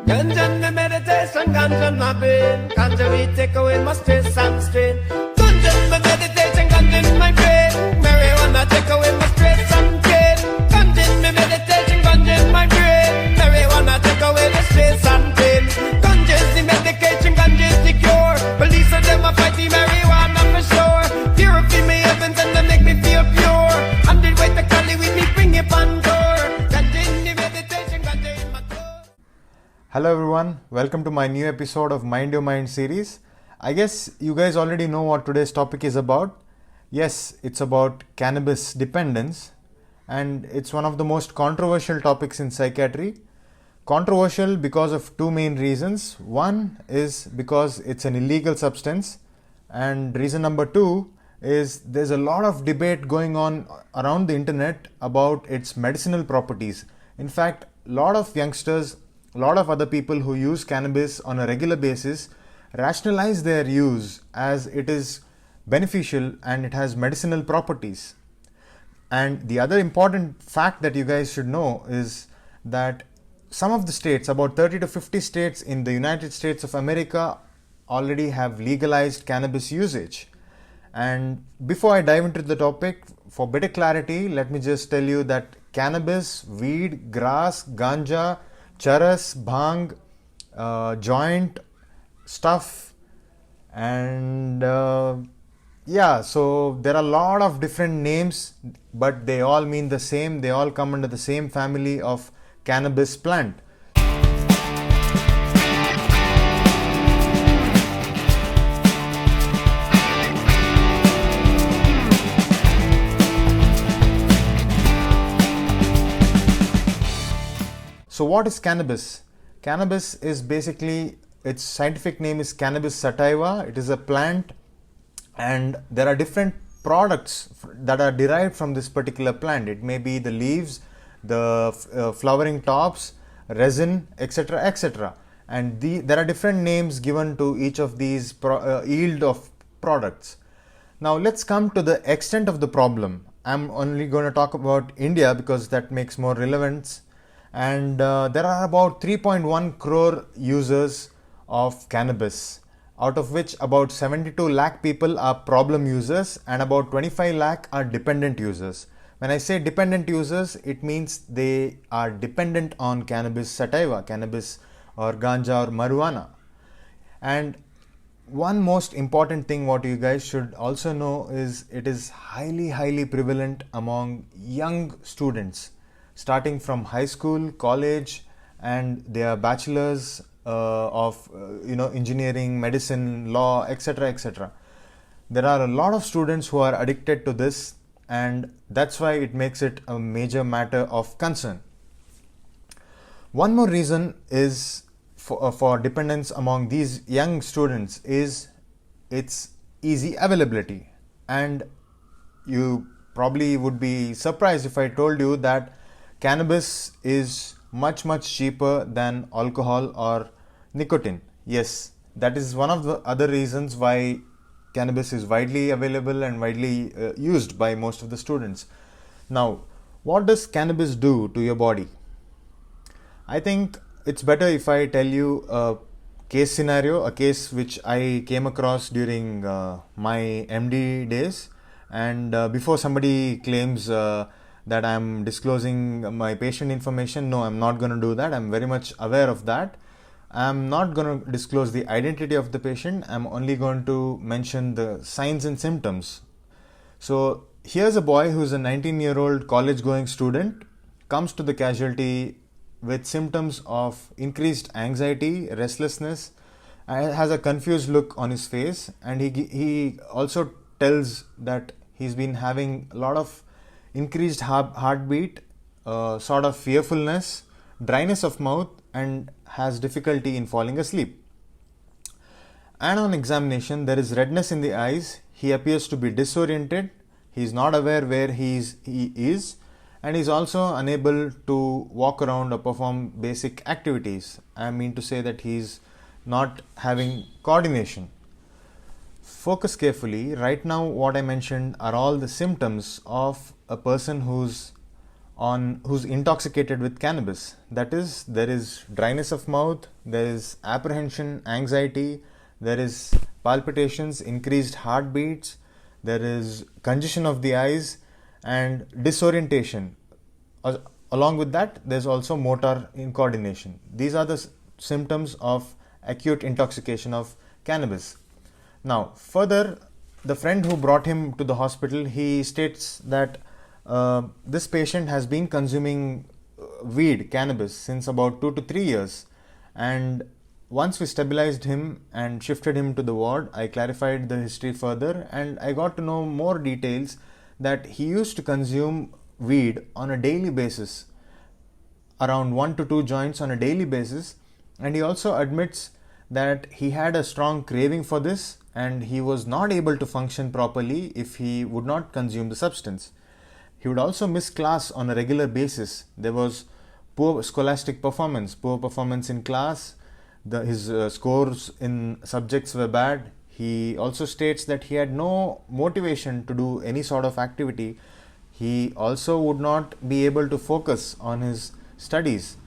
Ganja me meditation, ganja my brain. Ganja we take away my stress and strain. Ganja me meditation, ganja in my brain. Marijuana take away my stress and pain. Ganja me meditation, ganja in my brain. Marijuana take away the stress and pain. Ganja is the medication, ganja is the cure. Police of them a fight the marijuana for sure. Purify me heavens and they make me feel pure. And the way to Cali with me bring it on door. Ganja in the meditation, ganja in my core. Hello everyone, welcome to my new episode of Mind Your Mind series. I guess you guys already know what today's topic is about. Yes, it's about cannabis dependence, and it's one of the most controversial topics in psychiatry. Controversial because of two main reasons. One is because it's an illegal substance, and reason number two is there's a lot of debate going on around the internet about its medicinal properties. In fact, a lot of youngsters, a lot of other people who use cannabis on a regular basis rationalize their use as it is beneficial and it has medicinal properties. And the other important fact that you guys should know is that some of the states, about 30 to 50 states in the United States of America, already have legalized cannabis usage. And before I dive into the topic, for better clarity, let me just tell you that cannabis, weed, grass, ganja, charas, bhang, joint, stuff, and so there are a lot of different names, but they all mean the same. They all come under the same family of cannabis plant. So what is cannabis? Cannabis is basically, its scientific name is Cannabis sativa. It is a plant, and there are different products that are derived from this particular plant. It may be the leaves, the flowering tops, resin, etc., etc. And there are different names given to each of these yield of products. Now let's come to the extent of the problem. I'm only going to talk about India because that makes more relevance. And there are about 3.1 crore users of cannabis, out of which about 72 lakh people are problem users and about 25 lakh are dependent users. When I say dependent users, it means they are dependent on cannabis sativa, cannabis or ganja or marijuana. And one most important thing what you guys should also know is it is highly prevalent among young students, starting from high school, college, and they are bachelors of engineering, medicine, law, etc., etc. There are a lot of students who are addicted to this, and that's why it makes it a major matter of concern. One more reason is for dependence among these young students is its easy availability. And you probably would be surprised if I told you that cannabis is much cheaper than alcohol or nicotine. Yes, that is one of the other reasons why cannabis is widely available and widely used by most of the students. Now, what does cannabis do to your body? I think it's better if I tell you a case scenario, a case which I came across during my MD days. And before somebody claims that I'm disclosing my patient information, no, I'm not going to do that. I'm very much aware of that. I'm not going to disclose the identity of the patient. I'm only going to mention the signs and symptoms. So here's a boy who's a 19-year-old college-going student, comes to the casualty with symptoms of increased anxiety, restlessness, has a confused look on his face, and he also tells that he's been having a lot of increased heartbeat, sort of fearfulness, dryness of mouth, and has difficulty in falling asleep. And on examination, there is redness in the eyes. He appears to be disoriented. He is not aware where he is, and is also unable to walk around or perform basic activities. I mean to say that he is not having coordination. Focus carefully. Right now what I mentioned are all the symptoms of a person who's who's intoxicated with cannabis. That is, there is dryness of mouth, there is apprehension, anxiety, there is palpitations, increased heartbeats, there is congestion of the eyes and disorientation. Along with that, there's also motor incoordination. These are the symptoms of acute intoxication of cannabis. Now, further, the friend who brought him to the hospital, he states that this patient has been consuming weed, cannabis, since about 2 to 3 years. And once we stabilized him and shifted him to the ward, I clarified the history further and I got to know more details that he used to consume weed on a daily basis, around 1 to 2 joints on a daily basis. And he also admits that he had a strong craving for this and he was not able to function properly if he would not consume the substance. He would also miss class on a regular basis. There was poor scholastic performance, poor performance in class. His scores in subjects were bad. He also states that he had no motivation to do any sort of activity. He also would not be able to focus on his studies.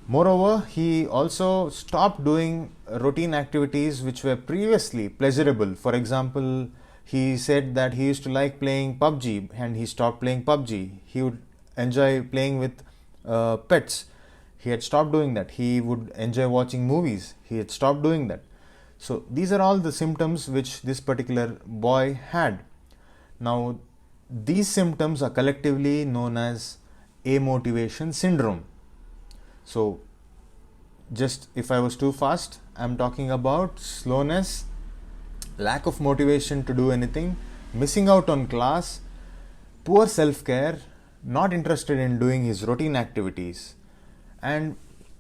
Moreover, he also stopped doing routine activities which were previously pleasurable. For example, he said that he used to like playing PUBG and he stopped playing PUBG. He would enjoy playing with pets. He had stopped doing that. He would enjoy watching movies. He had stopped doing that. So these are all the symptoms which this particular boy had. Now, these symptoms are collectively known as amotivation syndrome. So, just if I was too fast, I'm talking about slowness, lack of motivation to do anything, missing out on class, poor self-care, not interested in doing his routine activities, and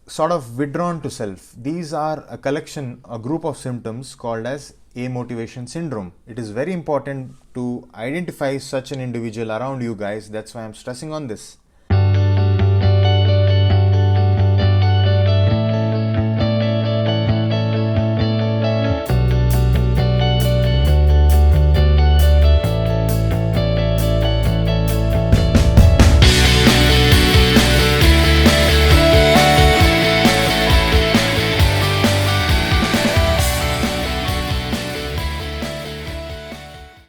sort of withdrawn to self. These are a group of symptoms called as amotivation syndrome. It is very important to identify such an individual around you guys. That's why I'm stressing on this.